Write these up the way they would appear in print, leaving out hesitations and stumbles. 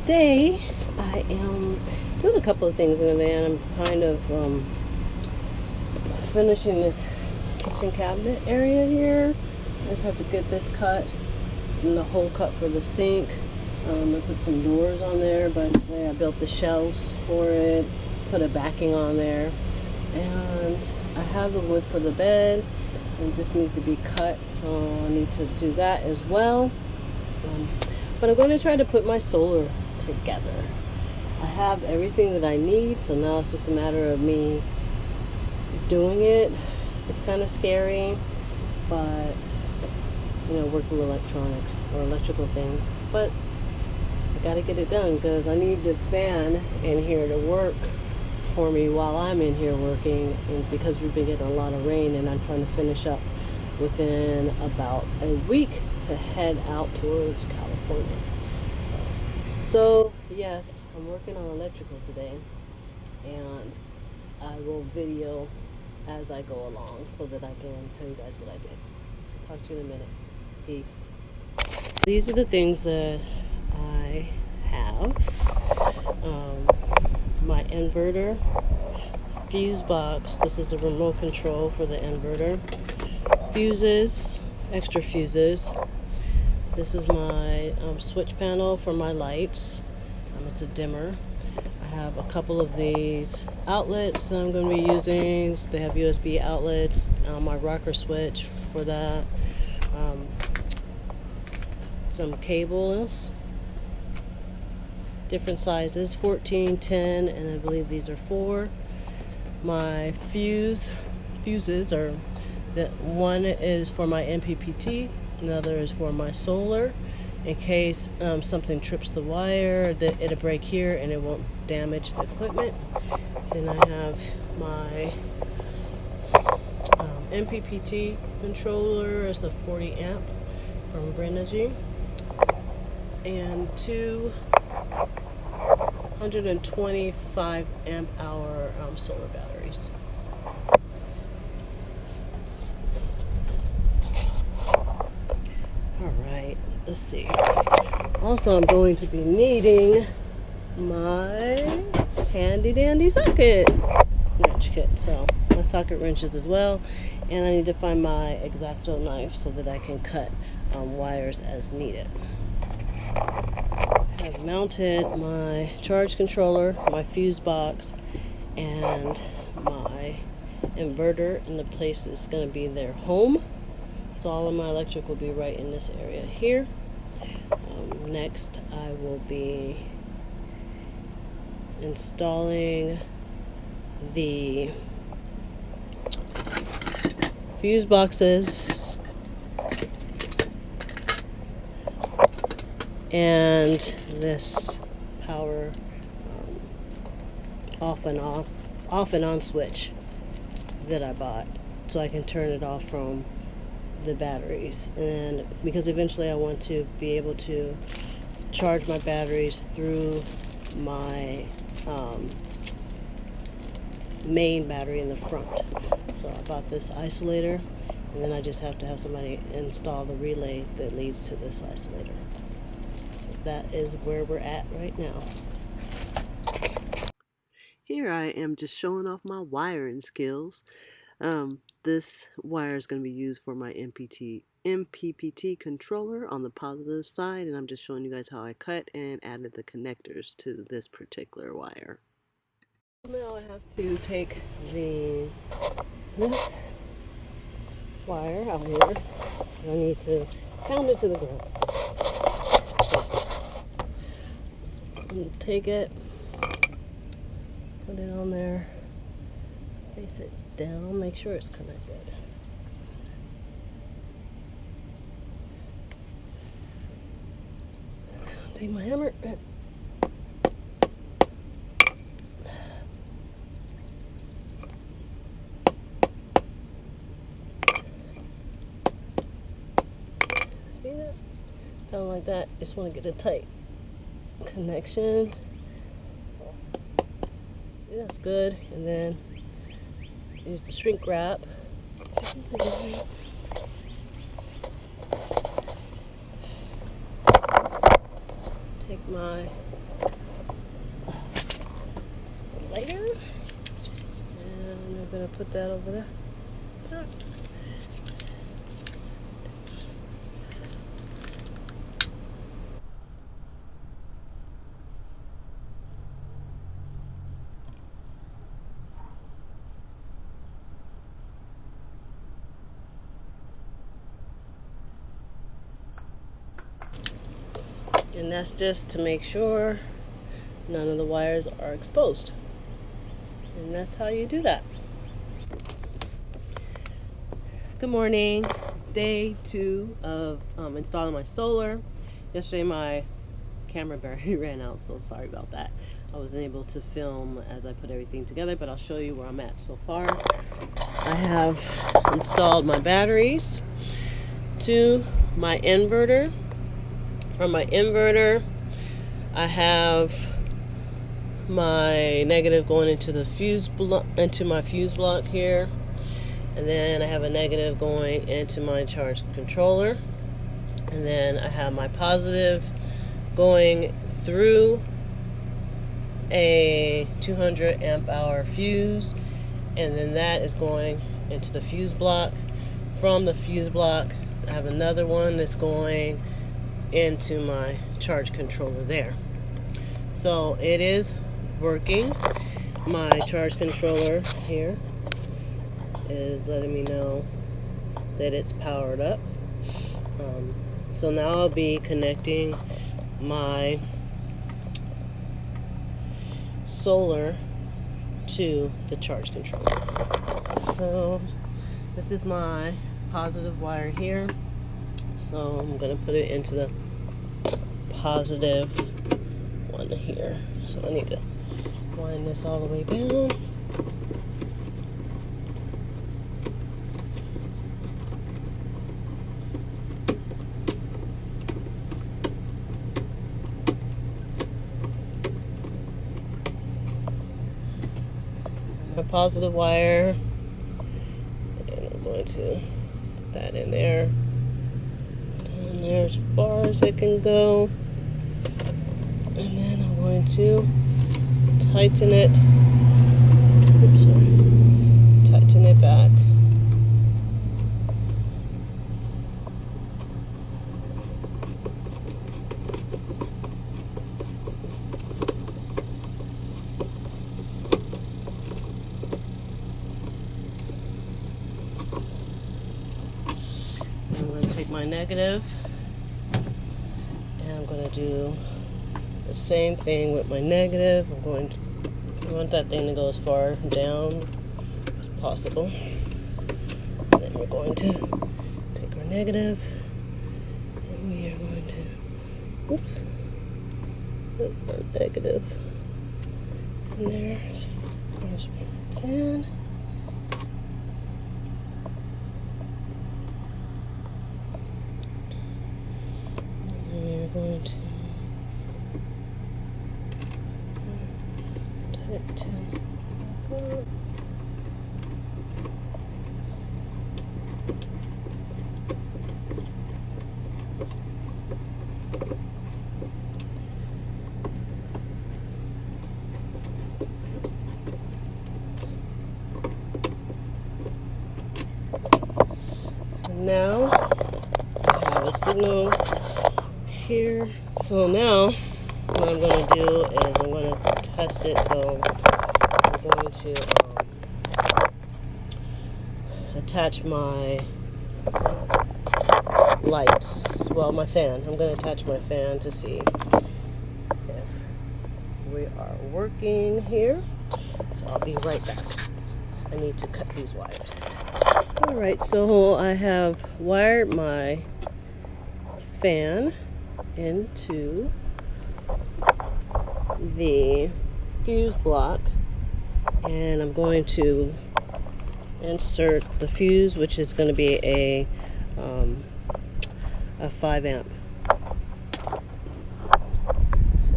Today I am doing a couple of things in the van. I'm kind of finishing this kitchen cabinet area here. I just have to get this cut and the hole cut for the sink. I put some doors on there, but today I built the shelves for it, put a backing on there, and I have the wood for the bed. It just needs to be cut, so I need to do that as well. But I'm going to try to put my solar together. I have everything that I need, so now it's just a matter of me doing it. It's kind of scary, but you know, work with electronics or electrical things. But I got to get it done because I need this fan in here to work for me while I'm in here working, and because we've been getting a lot of rain, and I'm trying to finish up within about a week to head out towards California. So yes, I'm working on electrical today, and I will video as I go along so that I can tell you guys what I did. Talk to you in a minute. Peace. These are the things that I have. My inverter, fuse box. This is a remote control for the inverter. Fuses, extra fuses. This is my switch panel for my lights. It's a dimmer. I have a couple of these outlets that I'm going to be using. They have USB outlets. My rocker switch for that. Some cables, different sizes, 14, 10, and I believe these are 4. My fuses are that one is for my MPPT. Another is for my solar, in case something trips the wire, that it'll break here and it won't damage the equipment. Then I have my MPPT controller. It's a 40 amp from Renogy, and 2 125 amp hour solar batteries. Alright, let's see. Also, I'm going to be needing my handy dandy socket wrench kit. So, my socket wrenches as well. And I need to find my X-Acto knife so that I can cut wires as needed. I have mounted my charge controller, my fuse box, and my inverter in the place it's going to be their home. So all of my electric will be right in this area here. Next, I will be installing the fuse boxes and this power off and on switch that I bought, so I can turn it off from the batteries. And because eventually I want to be able to charge my batteries through my main battery in the front. So I bought this isolator, and then I just have to have somebody install the relay that leads to this isolator. So that is where we're at right now. Here I am just showing off my wiring skills. This wire is going to be used for my MPPT controller on the positive side, and I'm just showing you guys how I cut and added the connectors to this particular wire. Now I have to take this wire out here, and I need to pound it to the ground. So I'm take it, put it on there, face it down, make sure it's connected. take my hammer and see that? Kind of like that. Just want to get a tight connection. See, that's good. And then use the shrink wrap. Take my lighter and I'm going to put that over there. And that's just to make sure none of the wires are exposed. And that's how you do that. Good morning. Day 2 of installing my solar. Yesterday my camera battery ran out, so sorry about that. I wasn't able to film as I put everything together, but I'll show you where I'm at so far. I have installed my batteries to my inverter. From my inverter, I have my negative going into the fuse block, into my fuse block here, and then I have a negative going into my charge controller, and then I have my positive going through a 200 amp hour fuse, and then that is going into the fuse block. From the fuse block, I have another one that's going into my charge controller there. So it is working. My charge controller here is letting me know that it's powered up. So now I'll be connecting my solar to the charge controller. So this is my positive wire here. So I'm going to put it into the positive one here. So I need to wind this all the way down. My positive wire, and I'm going to put that in there. And there as far as it can go, and then I'm going to tighten it. Oops, sorry. Tighten it back. I'm going to take my negative, and I'm going to do the same thing with my negative. I want that thing to go as far down as possible. And then we're going to take our negative, and we are going to, oops, put our negative in there as far as we can. And we are going to tighten back up. So now I have a signal here. So now what I'm going to do is I'm going to test it. So I'm going to attach my lights, well, my fan. I'm going to attach my fan to see if we are working here. So I'll be right back. I need to cut these wires. Alright, so I have wired my fan into the fuse block, and I'm going to insert the fuse, which is going to be a 5 amp. So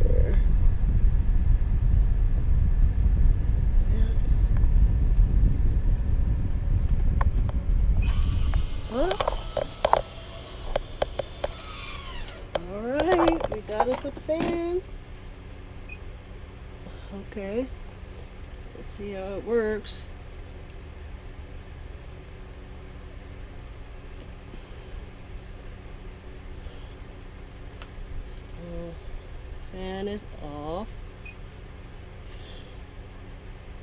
here. Alright, we got us a fan. Okay, let's see how it works. So, fan is off.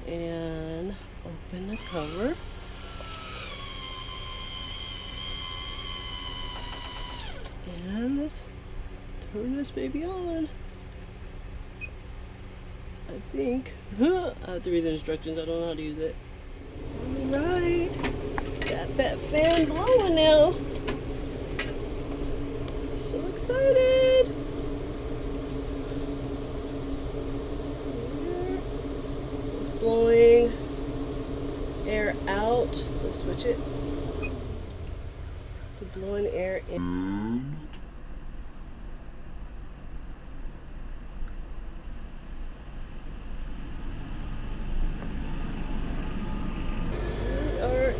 And open the cover. And let's turn this baby on. I think. I have to read the instructions. I don't know how to use it. Alright. Got that fan blowing now. So excited. It's blowing air out. Let's switch it to blowing air in.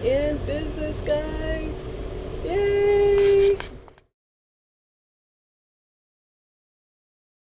In business, guys.